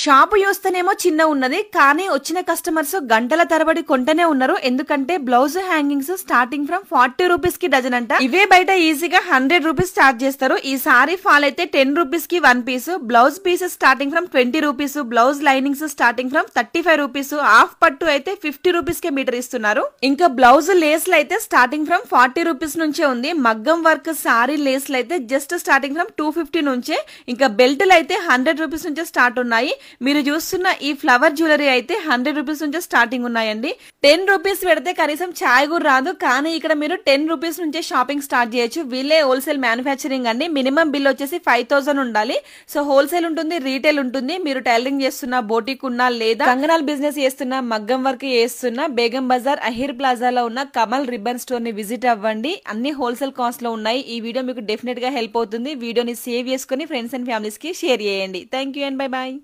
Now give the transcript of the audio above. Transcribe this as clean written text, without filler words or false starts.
Shop చూస్తేనేమో చిన్న ఉన్నది, కానీ వచ్చిన కస్టమర్స్ గంటల తరబడి కొంటనే ఉన్నారు. ఎందుకంటే blouse hangings starting from 40 rupees కి డజన్ అంట. ఇవే బయట ఈజీగా 100 రూపీస్ స్టార్ట్ చేస్తారు. ఈ సారీ ఫాల్ అయితే 10 రూపీస్ కి 1 piece, blouse pieces starting from 20 rupees, blouse linings starting from 35 rupees, half పట్టు అయితే 50 రూపీస్ కే మీటర్ ఇస్తున్నారు. ఇంకా బ్లౌజ్ లేస్లు అయితే స్టార్టింగ్ ఫ్రమ్ 40 రూపీస్ నుంచే ఉంది. మగ్గం వర్క్ సారీ లేస్లు అయితే జస్ట్ స్టార్టింగ్ ఫ్రమ్ 250 నుంచే. ఇంకా బెల్ట్లు అయితే 100 రూపీస్ నుంచే స్టార్ట్ ఉన్నాయి. మీరు చూస్తున్న ఈ ఫ్లవర్ జ్యువెలరీ అయితే 100 రూపీస్ నుంచే స్టార్టింగ్ ఉన్నాయండి. 10 రూపీస్ పెడితే కనీసం ఛాయ్ కూడా రాదు, కానీ ఇక్కడ మీరు 10 రూపీస్ నుంచే షాపింగ్ స్టార్ట్ చేయొచ్చు. వీళ్ళే హోల్సేల్ మ్యానుఫ్యాక్చరింగ్ అండి. మినిమం బిల్ వచ్చేసి 5000 ఉండాలి. సో హోల్సేల్ ఉంటుంది, రీటైల్ ఉంటుంది. మీరు టైలరింగ్ చేస్తున్నా, బోటిక్ ఉన్నా, లేదా కంగనాల్ బిజినెస్ చేస్తున్నా, మగ్గం వర్క్ చేస్తున్నా, బేగం బజార్ అహీర్ ప్లాజాలో ఉన్న కమల్ రిబ్బన్ స్టోర్ ని విజిట్ అవ్వండి. అన్ని హోల్సేల్ కాస్ట్ లో ఉన్నాయి. ఈ వీడియో మీకు డెఫినెట్ గా హెల్ప్ అవుతుంది. వీడియోని సేవ్ చేసుకుని ఫ్రెండ్స్ అండ్ ఫ్యామిలీస్ కి షేర్ చేయండి. Thank you and bye bye.